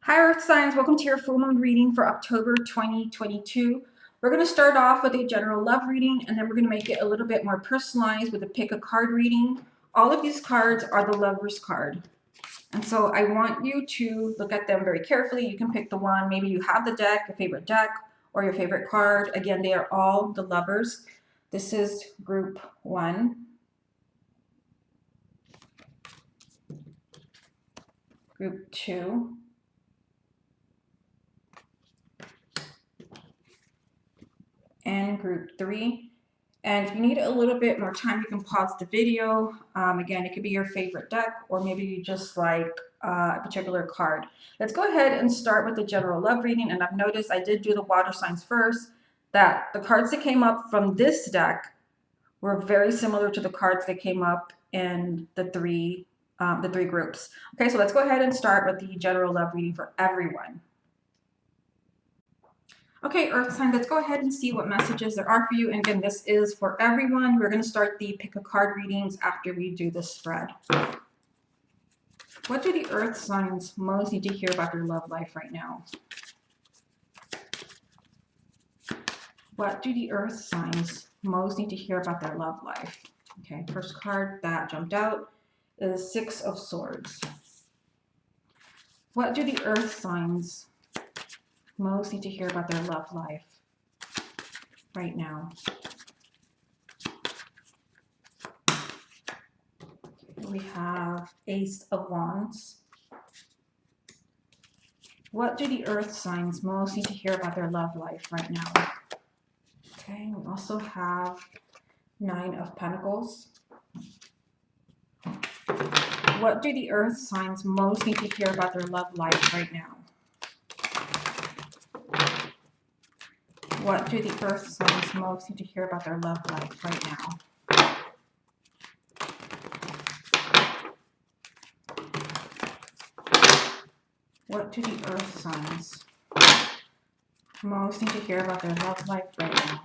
Hi Earth Signs, welcome to your full moon reading for October 2022. We're going to start off with a general love reading and then we're going to make it a little bit more personalized with a pick a card reading. All of these cards are the Lover's card. And so I want you to look at them very carefully. You can pick the one, maybe you have the deck, your favorite deck, or your favorite card. Again, they are all the Lovers. This is group 1. Group 2. And group 3. And if you need a little bit more time, you can pause the video. Again, it could be your favorite deck, or maybe you just like a particular card. Let's go ahead and start with the general love reading. And I've noticed I did do the water signs first, that the cards that came up from this deck were very similar to the cards that came up in the three groups. Okay, so let's go ahead and start with the general love reading for everyone. Okay, Earth sign, let's go ahead and see what messages there are for you. And again, this is for everyone. We're going to start the pick a card readings after we do the spread. What do the Earth signs most need to hear about their love life right now? What do the Earth signs most need to hear about their love life? Okay, first card that jumped out is Six of Swords. What do the Earth signs most need to hear about their love life right now? We have Ace of Wands. What do the Earth signs most need to hear about their love life right now? Okay, we also have Nine of Pentacles. What do the Earth signs most need to hear about their love life right now? What do the Earth signs most need to hear about their love life right now? What do the Earth signs most need to hear about their love life right now?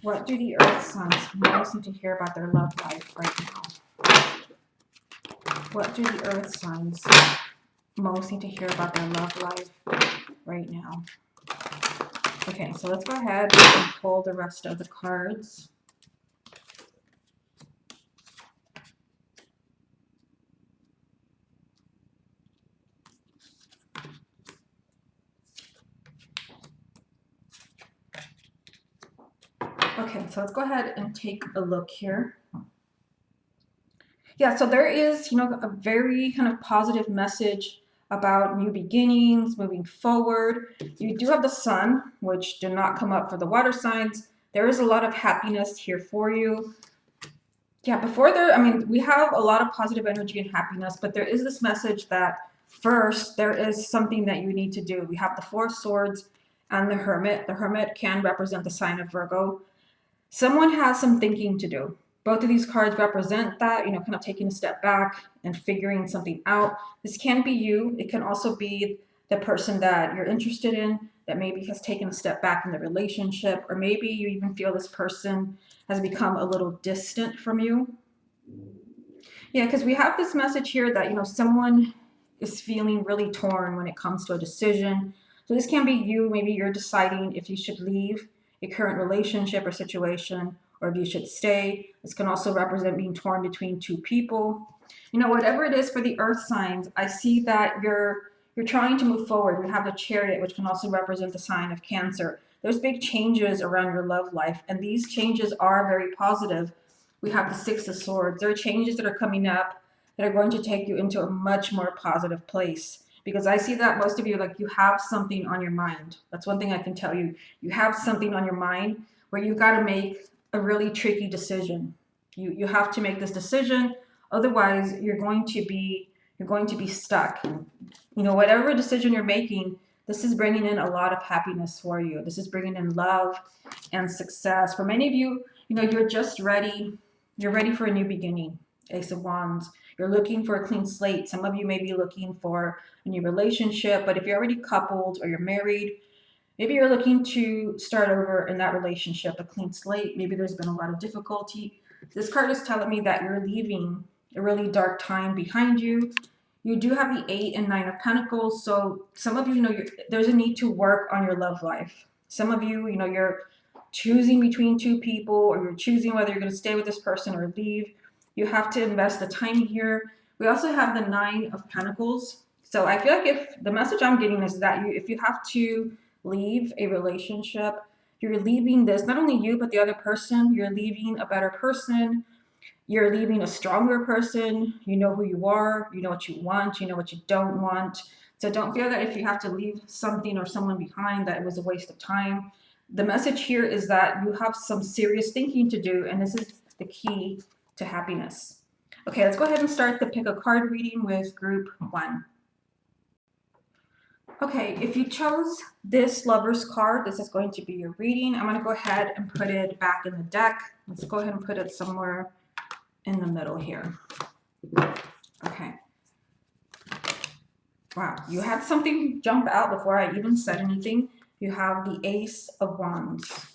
What do the Earth signs most need to hear about their love life right now? What do the Earth signs most need to hear about their love life right now? Okay, so let's go ahead and pull the rest of the cards. Okay, so let's go ahead and take a look here. Yeah, so there is, a very kind of positive message about new beginnings, moving forward. You do have the Sun, which did not come up for the water signs. There is a lot of happiness here for you. Yeah, we have a lot of positive energy and happiness, but there is this message that first, there is something that you need to do. We have the Four of Swords and the Hermit. The Hermit can represent the sign of Virgo. Someone has some thinking to do. Both of these cards represent that, kind of taking a step back and figuring something out. This can be you. It can also be the person that you're interested in that maybe has taken a step back in the relationship, or maybe you even feel this person has become a little distant from you. Yeah, because we have this message here that, someone is feeling really torn when it comes to a decision. So this can be you. Maybe you're deciding if you should leave a current relationship or situation, or if you should stay. This can also represent being torn between two people. Whatever it is for the Earth signs, I see that you're trying to move forward. We have the Chariot, which can also represent the sign of Cancer. There's big changes around your love life, and these changes are very positive. We have the Six of Swords. There are changes that are coming up that are going to take you into a much more positive place. Because I see that most of you, like, you have something on your mind. That's one thing I can tell you. You have something on your mind where you've got to make a really tricky decision. You have to make this decision, otherwise you're going to be stuck. Whatever decision you're making, this is bringing in a lot of happiness for you. This is bringing in love and success. For many of you, you're just ready. You're ready for a new beginning. Ace of Wands. You're looking for a clean slate. Some of you may be looking for a new relationship, but if you're already coupled or you're married, maybe you're looking to start over in that relationship, a clean slate. Maybe there's been a lot of difficulty. This card is telling me that you're leaving a really dark time behind you. You do have the 8 and 9 of Pentacles. So some of you, there's a need to work on your love life. Some of you, you're choosing between two people, or you're choosing whether you're going to stay with this person or leave. You have to invest the time here. We also have the 9 of Pentacles. So I feel like if the message I'm getting is that if you have to leave a relationship, you're leaving this, not only you, but the other person, you're leaving a better person. You're leaving a stronger person. You know who you are. You know what you want. You know what you don't want. So don't feel that if you have to leave something or someone behind, that it was a waste of time. The message here is that you have some serious thinking to do, and this is the key to happiness. Okay, let's go ahead and start the pick a card reading with group 1. Okay, if you chose this Lover's card, this is going to be your reading. I'm going to go ahead and put it back in the deck. Let's go ahead and put it somewhere in the middle here. Okay. Wow, you had something jump out before I even said anything. You have the Ace of Wands.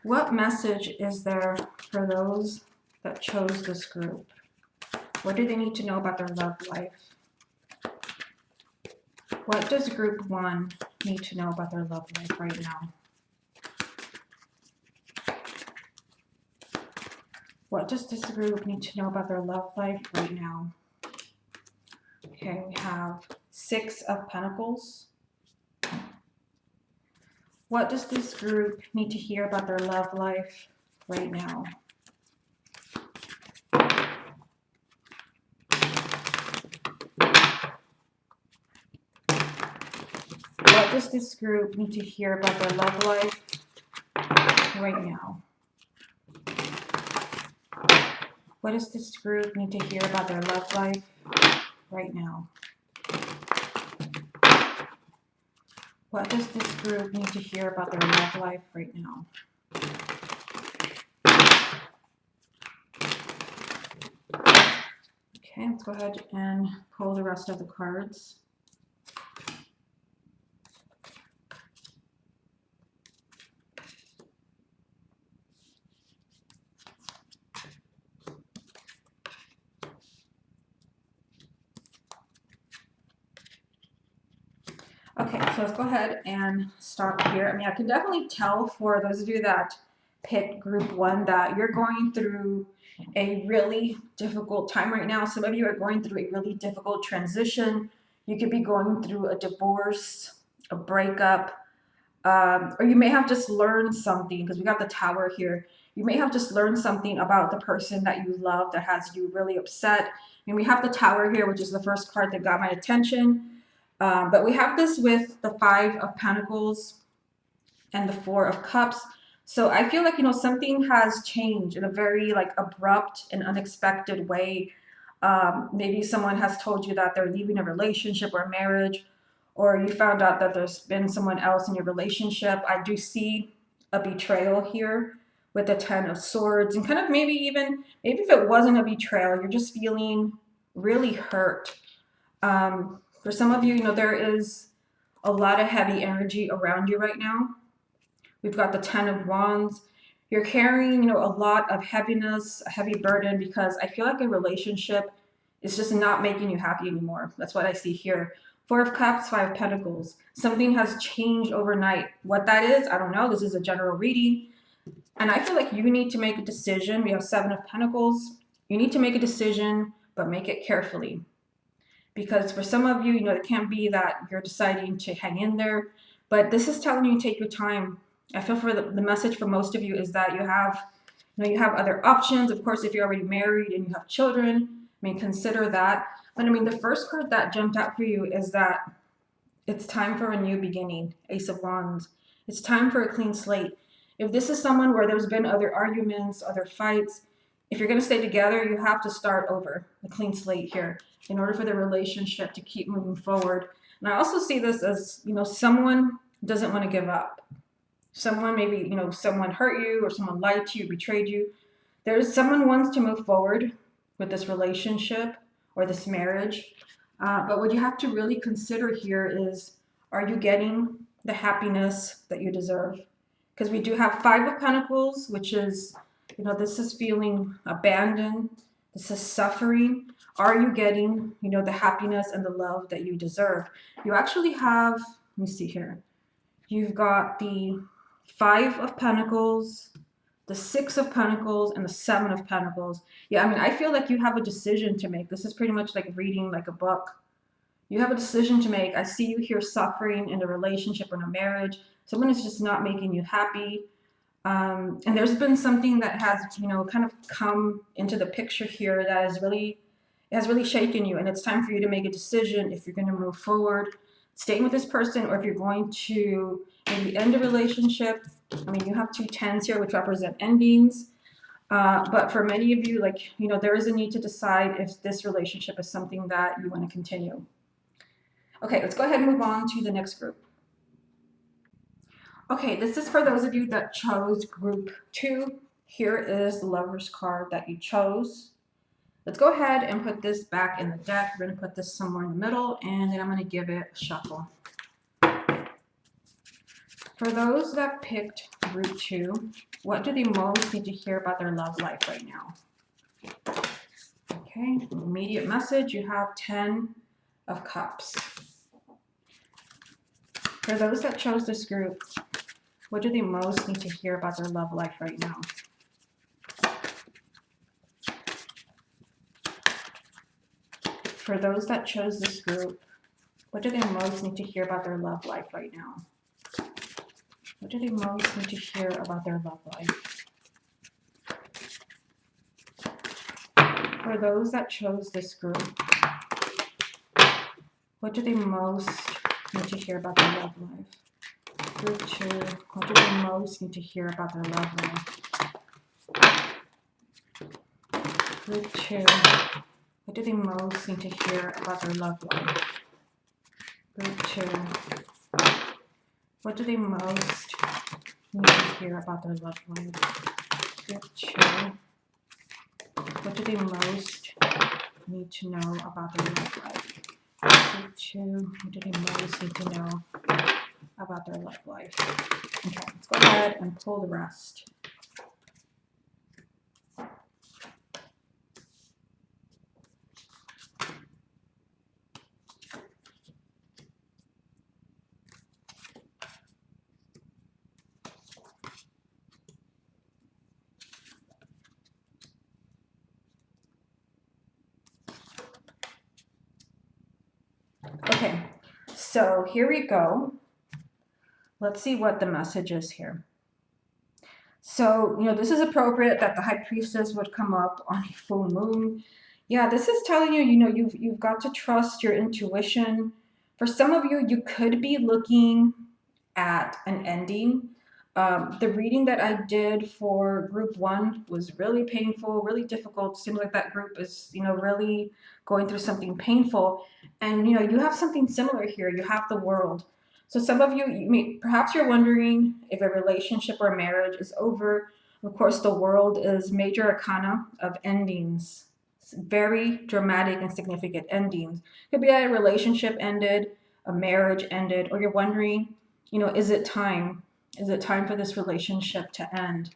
What message is there for those that chose this group? What do they need to know about their love life? What does group 1 need to know about their love life right now? What does this group need to know about their love life right now? Okay, we have 6 of Pentacles. What does this group need to hear about their love life right now? What does this group need to hear about their love life right now? What does this group need to hear about their love life right now? What does this group need to hear about their love life right now? Okay, let's go ahead and pull the rest of the cards. Okay, so let's go ahead and stop here. I mean, I can definitely tell for those of you that picked group 1 that you're going through a really difficult time right now. Some of you are going through a really difficult transition. You could be going through a divorce, a breakup, or you may have just learned something, because we got the Tower here. You may have just learned something about the person that you love that has you really upset. And we have the Tower here, which is the first card that got my attention. But we have this with the 5 of Pentacles and the 4 of Cups. So I feel like, something has changed in a very abrupt and unexpected way. Maybe someone has told you that they're leaving a relationship or a marriage, or you found out that there's been someone else in your relationship. I do see a betrayal here with the 10 of Swords, and kind of maybe if it wasn't a betrayal, you're just feeling really hurt. For some of you, there is a lot of heavy energy around you right now. We've got the 10 of Wands. You're carrying, a lot of heaviness, a heavy burden, because I feel like a relationship is just not making you happy anymore. That's what I see here. 4 of Cups, 5 of Pentacles. Something has changed overnight. What that is, I don't know. This is a general reading. And I feel like you need to make a decision. We have 7 of Pentacles. You need to make a decision, but make it carefully. Because for some of you, it can't be that you're deciding to hang in there, but this is telling you to take your time. I feel for the message for most of you is that you have other options. Of course, if you're already married and you have children, consider that. But the first card that jumped out for you is that it's time for a new beginning. Ace of Wands. It's time for a clean slate. If this is someone where there's been other arguments, other fights, if you're going to stay together, you have to start over, a clean slate here, in order for the relationship to keep moving forward. And I also see this as, someone doesn't want to give up. Someone maybe, someone hurt you, or someone lied to you, betrayed you. There's someone wants to move forward with this relationship or this marriage. But what you have to really consider here is, are you getting the happiness that you deserve? Because we do have 5 of Pentacles, which is This is feeling abandoned. This is suffering. Are you getting, the happiness and the love that you deserve? You actually have, let me see here. You've got the Five of Pentacles, the Six of Pentacles, and the Seven of Pentacles. Yeah, I mean, I feel like you have a decision to make. This is pretty much like reading like a book. You have a decision to make. I see you here suffering in a relationship or in a marriage. Someone is just not making you happy. And there's been something that has, kind of come into the picture here that has really shaken you. And it's time for you to make a decision if you're going to move forward, staying with this person, or if you're going to maybe end a relationship. I mean, you have two tens here, which represent endings. But for many of you, there is a need to decide if this relationship is something that you want to continue. Okay, let's go ahead and move on to the next group. Okay, this is for those of you that chose group 2. Here is the Lover's card that you chose. Let's go ahead and put this back in the deck. We're going to put this somewhere in the middle, and then I'm going to give it a shuffle. For those that picked group 2, what do they most need to hear about their love life right now? Okay, immediate message, you have 10 of Cups. For those that chose this group, what do they most need to hear about their love life right now? For those that chose this group, what do they most need to hear about their love life right now? What do they most need to hear about their love life? For those that chose this group, what do they most need to hear about their love life? Group 2, what do they most need to hear about their love life? Group 2, what do they most need to hear about their love life? Group 2, what do they most need to hear about their love life? Group 2, what do they most need to know about their love life? Group 2, what do they most need to know about their love life? Okay, let's go ahead and pull the rest. Okay, so here we go. Let's see what the message is here. So, this is appropriate that the High Priestess would come up on a full moon. Yeah, this is telling you, you've got to trust your intuition. For some of you, you could be looking at an ending. The reading that I did for group 1 was really painful, really difficult. Seems like that group is, really going through something painful. And, you have something similar here. You have the World. So some of you, perhaps you're wondering if a relationship or marriage is over. Of course, the World is major arcana of endings. Very dramatic and significant endings. Could be that a relationship ended, a marriage ended, or you're wondering, is it time? Is it time for this relationship to end?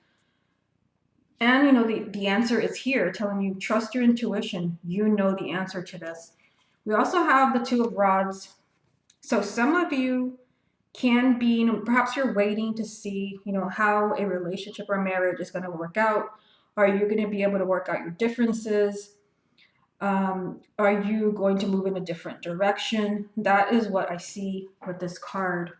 And the answer is here, telling you trust your intuition. You know the answer to this. We also have the Two of Rods. So some of you can be, perhaps you're waiting to see, how a relationship or marriage is going to work out. Are you going to be able to work out your differences? Are you going to move in a different direction? That is what I see with this card.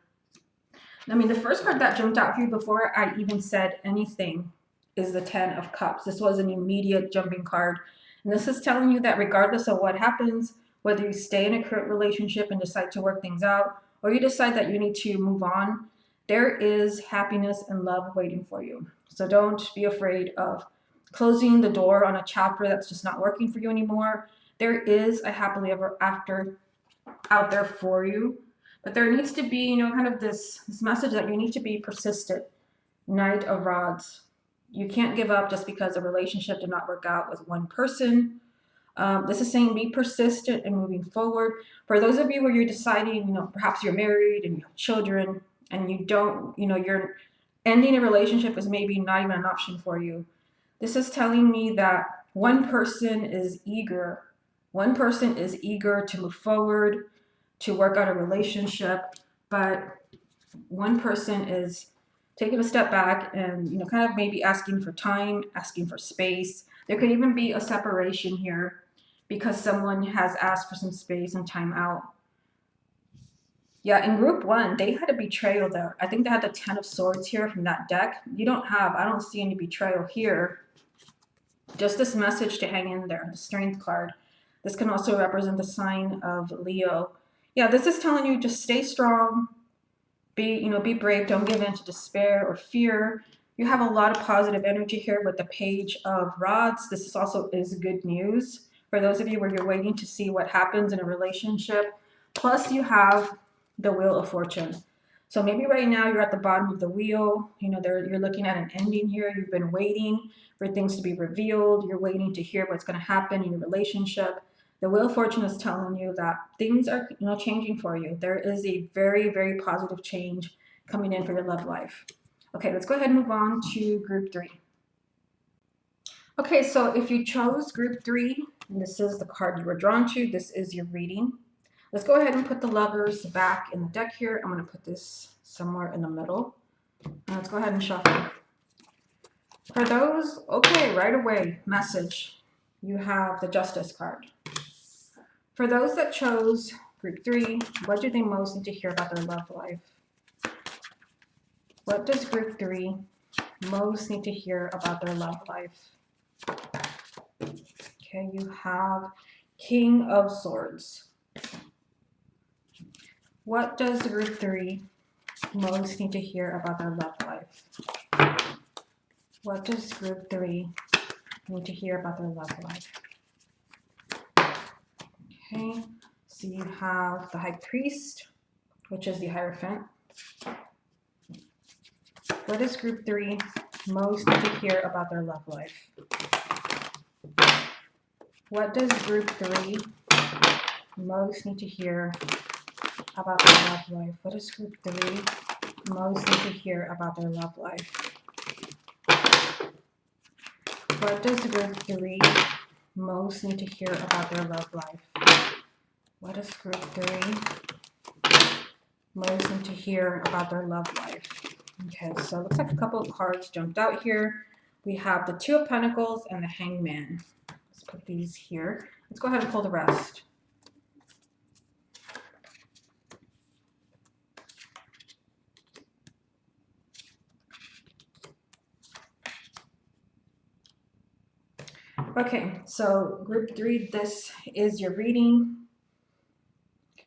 I mean, the first card that jumped out for you before I even said anything is the Ten of Cups. This was an immediate jumping card. And this is telling you that regardless of what happens, whether you stay in a current relationship and decide to work things out, or you decide that you need to move on, there is happiness and love waiting for you. So don't be afraid of closing the door on a chapter that's just not working for you anymore. There is a happily ever after out there for you. But there needs to be, kind of this message that you need to be persistent. Knight of Rods. You can't give up just because a relationship did not work out with one person. This is saying be persistent and moving forward. For those of you where you're deciding, perhaps you're married and you have children and you don't, you're ending a relationship is maybe not even an option for you. This is telling me that one person is eager. One person is eager to move forward, to work out a relationship, but one person is taking a step back and kind of maybe asking for time, asking for space. There could even be a separation here because someone has asked for some space and time out. Yeah, in group one, they had a betrayal there. I think they had the 10 of Swords here from that deck. I don't see any betrayal here. Just this message to hang in there, the Strength card. This can also represent the sign of Leo. Yeah, this is telling you just stay strong, be brave, don't give in to despair or fear. You have a lot of positive energy here with the Page of Rods. This is good news for those of you where you're waiting to see what happens in a relationship. Plus you have the Wheel of Fortune. So maybe right now you're at the bottom of the wheel. You're looking at an ending here. You've been waiting for things to be revealed. You're waiting to hear what's going to happen in your relationship. The Wheel of Fortune is telling you that things are changing for you. There is a very, very positive change coming in for your love life. Okay, let's go ahead and move on to group 3. Okay, so if you chose group 3, and this is the card you were drawn to, this is your reading. Let's go ahead and put the Lovers back in the deck here. I'm going to put this somewhere in the middle. And let's go ahead and shuffle. For those, okay, right away, message. You have the Justice card. For those that chose group 3, what do they most need to hear about their love life? What does group 3 most need to hear about their love life? Okay, you have King of Swords. What does group 3 most need to hear about their love life? What does group 3 need to hear about their love life? Okay, so you have the High Priest, which is the Hierophant. What does group 3 most need to hear about their love life? What does group 3 most need to hear about their love life? What does group 3 most need to hear about their love life? What does group 3 most need to hear about their love life? What does group 3 most need to hear about their love life? Okay, so it looks like a couple of cards jumped out here. We have the Two of Pentacles and the Hangman. Let's put these here. Let's go ahead and pull the rest. Okay, so group 3, this is your reading.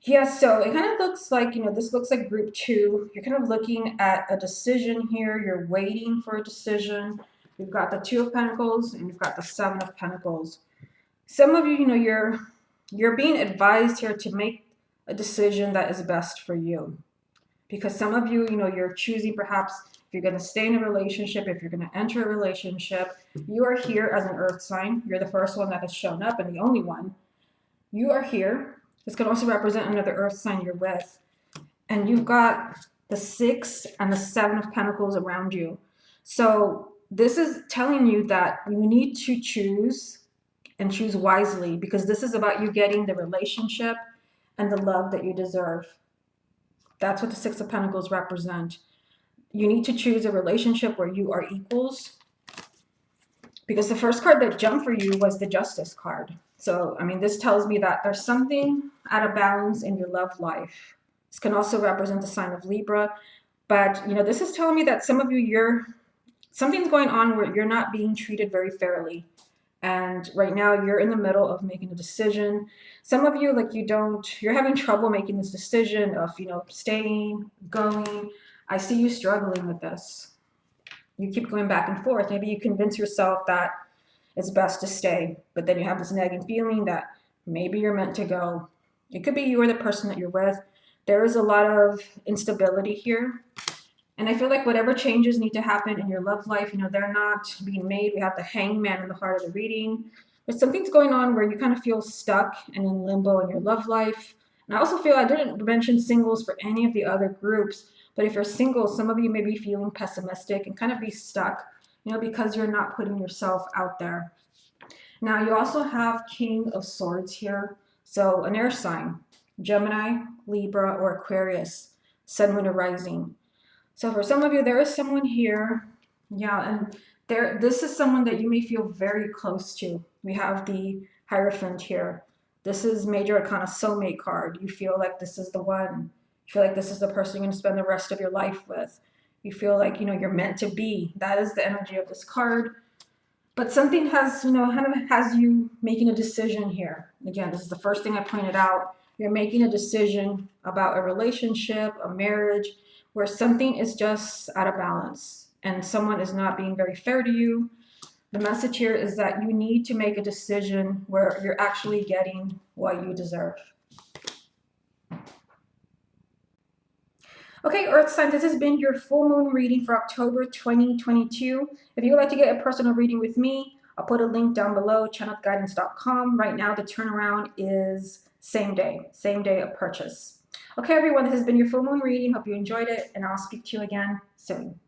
Yeah, so it kind of looks like, this looks like group 2. You're kind of looking at a decision here. You're waiting for a decision. You've got the Two of Pentacles and you've got the Seven of Pentacles. Some of you, you're being advised here to make a decision that is best for you. Because some of you, you're choosing perhaps if you're going to stay in a relationship, if you're going to enter a relationship. You are here as an earth sign. You're the first one that has shown up and the only one. You are here. This could also represent another earth sign you're with. And you've got the 6 and the 7 of Pentacles around you. So this is telling you that you need to choose and choose wisely, because this is about you getting the relationship and the love that you deserve. That's what the 6 of Pentacles represent. You need to choose a relationship where you are equals, because the first card that jumped for you was the Justice card. So, this tells me that there's something out of balance in your love life. This can also represent the sign of Libra. But, this is telling me that some of you, something's going on where you're not being treated very fairly. And right now you're in the middle of making a decision. Some of you, you're having trouble making this decision of, staying, going. I see you struggling with this. You keep going back and forth. Maybe you convince yourself that it's best to stay, but then you have this nagging feeling that maybe you're meant to go. It could be you or the person that you're with. There is a lot of instability here. And I feel like whatever changes need to happen in your love life, they're not being made. We have the Hangman in the heart of the reading. But something's going on where you kind of feel stuck and in limbo in your love life. And I also feel, I didn't mention singles for any of the other groups, but if you're single, some of you may be feeling pessimistic and kind of be stuck because you're not putting yourself out there. Now, you also have King of Swords here. So, an air sign, Gemini, Libra, or Aquarius, Sun, Moon, or Rising. So, for some of you, there is someone here. Yeah, and this is someone that you may feel very close to. We have the Hierophant here. This is Major Arcana soulmate card. You feel like this is the one. You feel like this is the person you're going to spend the rest of your life with. You feel like, you're meant to be. That is the energy of this card. But something has, kind of has you making a decision here. Again, this is the first thing I pointed out. You're making a decision about a relationship, a marriage, where something is just out of balance and someone is not being very fair to you. The message here is that you need to make a decision where you're actually getting what you deserve. Okay, Earth signs, this has been your full moon reading for October 2022. If you would like to get a personal reading with me, I'll put a link down below, channelguidance.com. Right now, the turnaround is same day of purchase. Okay, everyone, this has been your full moon reading. Hope you enjoyed it, and I'll speak to you again soon.